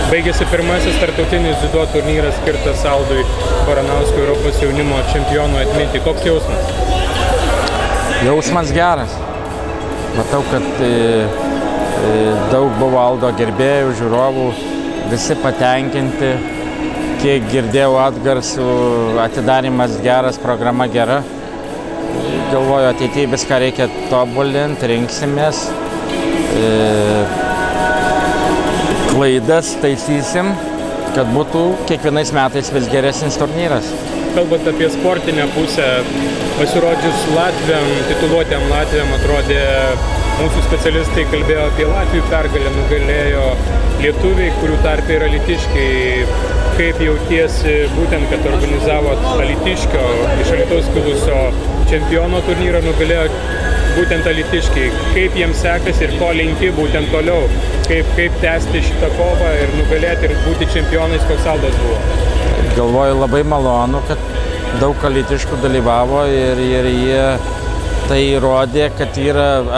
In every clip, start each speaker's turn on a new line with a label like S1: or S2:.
S1: Baigėsi pirmasis tarptautinis dziudo turnyras skirtas Aldui Baranauskui Europos jaunimo čempionų atminti. Koks jausmas?
S2: Jausmas geras. Matau, kad daug buvo Aldo gerbėjų, žiūrovų, visi patenkinti. Kiek girdėjau atgarsių, atidarimas geras, programa gera. Galvoju, ateityje viską reikia tobulinti, rinksimės. Klaidas taisysim, kad būtų kiekvienais metais vis geresnis turnyras.
S1: Kalbant apie sportinę pusę, pasirodžius Latviam, tituluotėm Latviam, atrodė, mūsų specialistai kalbėjo apie Latvijų pergalę, nugalėjo lietuviai, kurių tarpe yra alytiškiai. Kaip jautiesi būtent, kad organizavot alytiškio, iš Alytaus kilusio čempiono turnyrą, nugalėjo būtent alytiškiai. Kaip jiems sekasi ir ko linki būtent toliau? Kaip tęsti šitą kovą ir nugalėti ir būti čempionais, koks Aldas buvo?
S2: Galvoju, labai malonu, kad daug alytiškų dalyvavo ir jie tai įrodė, kad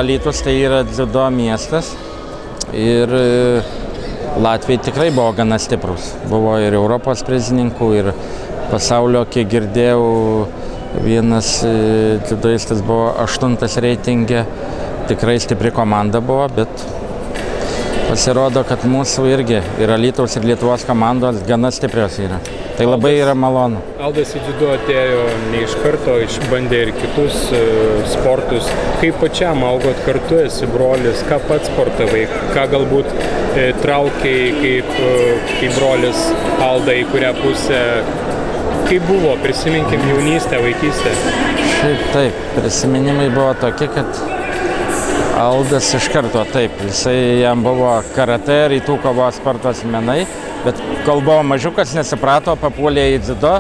S2: Alytus tai yra dziudo miestas. Ir Latvijai tikrai buvo gana stiprus. Buvo ir Europos prizininkų, ir pasaulio, kiek girdėjau, vienas dziudoistas buvo 8 reitinge. Tikrai stipri komanda buvo, bet pasirodo, kad mūsų irgi ir Alytaus, ir Lietuvos komandos gana stiprios yra. Tai labai yra malonu.
S1: Aldas į dziudo atėjo ne iš karto, išbandė ir kitus sportus. Kaip pačiam augot kartu, esi brolis, ką pats sportavai, ką galbūt traukiai kaip brolis Aldą į kurią pusę? Kaip buvo? Prisiminkim jaunystę, vaikystę.
S2: Šiaip taip, prisiminimai buvo tokie, kad Aldas iš karto taip, jam buvo karate, rytų kovos sportos menai, bet kol buvo mažiukas, nesuprato, papuolė į dziudo.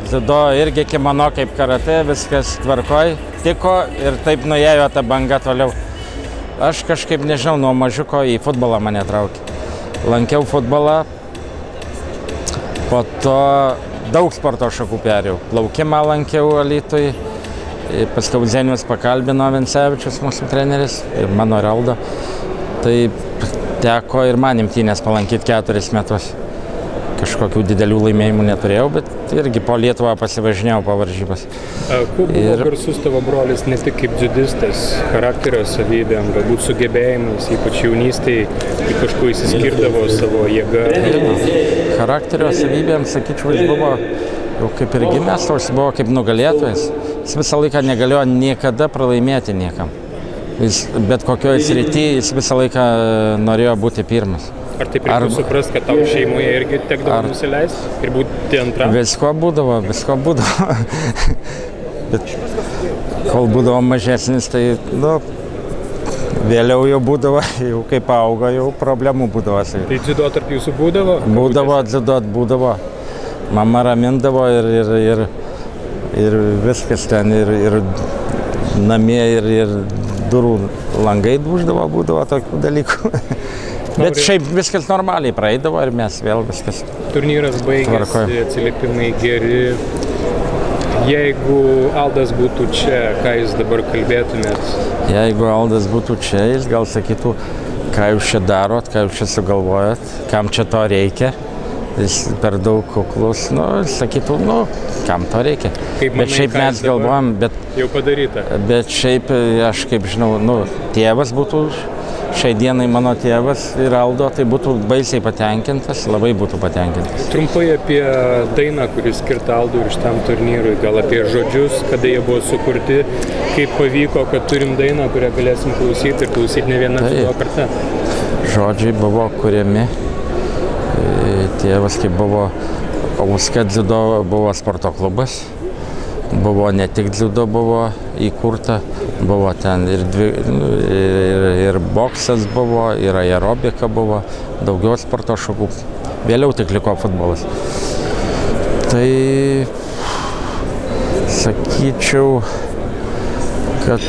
S2: Dziudo irgi kimono kaip karate, viskas tvarkoj, tiko ir taip nuėjo ta banga toliau. Aš kažkaip, nežinau, nuo mažiuko į futbolą mane traukė. Lankiau futbolą, po to daug sporto šakų perėjau. Plaukimą lankiau Alytui. Paskui Zenius pakalbino Vincevičius, mūsų treneris, ir mano ir Aldo. Tai teko ir man imtynės palankyti 4 metus. Kažkokių didelių laimėjimų neturėjau, bet irgi po Lietuvą pasivažinėjau po varžybas.
S1: Kuo buvo garsus tavo brolis ne tik kaip dziudistas, charakterio savybėm, galbūt sugebėjimais, ypač jaunystėje, kai kažkuo įsiskirdavo savo jėgą?
S2: Charakterio savybėm, sakyčiau, jis buvo jau kaip ir gimęs, toks buvo kaip nugalėtojas. Jis visą laiką negalėjo niekada pralaimėti niekam. Bet kokioje srityje jis visą laiką norėjo būti pirmas.
S1: Ar taip reikia suprast, kad tau šeimoje irgi tekdavo nusileisti ir būti antram?
S2: Visko būdavo. Bet kol būdavo mažesnis, tai vėliau jau būdavo, jau kaip augo, jau problemų būdavo.
S1: Tai dziudo tarp jūsų būdavo?
S2: Būdavo, dziudo būdavo. Mama ramindavo ir viskas ten, ir namie, ir durų langai duždavo, būdavo tokių dalykų. Bet šiaip viskas normaliai praeidavo ir mes vėl viskas
S1: turnyras baigėsi, atsiliepimai geri. Jeigu Aldas būtų čia, ką jūs dabar kalbėtumėt?
S2: Jeigu Aldas būtų čia, jis gal sakytų, ką jūs čia darot, ką jūs čia sugalvojat, kam čia to reikia. Jis per daug kuklus, sakytų, kam to reikia. Bet šiaip mes galvojam,
S1: jau padaryta.
S2: Bet šiaip aš kaip žinau, tėvas būtų, šiai dienai mano tėvas ir Aldo, tai būtų baisiai patenkintas, labai būtų patenkintas.
S1: Trumpai apie dainą, kuris skirta Aldui ir šitam turnyrui, gal apie žodžius, kada jie buvo sukurti, kaip pavyko, kad turim dainą, kurią galėsim klausyti ir klausyti ne vieną dziudo kartą.
S2: Žodžiai buvo kuriami. Tėvas, kaip buvo Auska dziudo, buvo sporto klubas, buvo ne tik dziudo buvo įkurta, buvo ten ir boksas buvo, ir aerobika buvo, daugiau sporto šakų. Vėliau tik liko futbolas. Tai sakyčiau, kad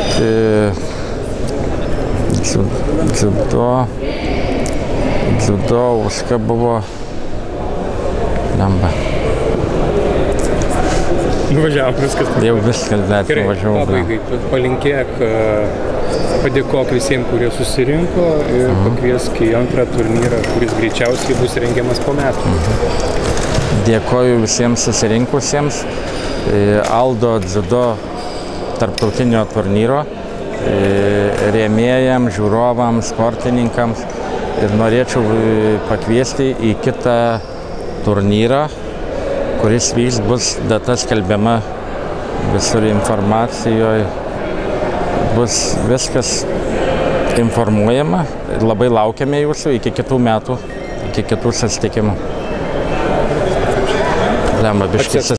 S2: dziudo Auska buvo lamba.
S1: Nuvažiavom, viskas.
S2: Jau viskas, bet
S1: Gerai,
S2: nuvažiavau.
S1: pabaigai, palinkėk, padėkok visiems, kurie susirinko ir pakviesk į antrą turnyrą, kuris greičiausiai bus rengiamas po metų.
S2: Dėkoju visiems susirinkusiems Aldo dziudo tarptautinio turnyro rėmėjams, žiūrovams, sportininkams ir norėčiau pakviesti į kitą turnyrą, kuris vyks, bus data skelbiama visur informacijoje, bus viskas informuojama ir labai laukiame jūsų iki kitų metų, iki kitų susitikimų. Lemba, biškis.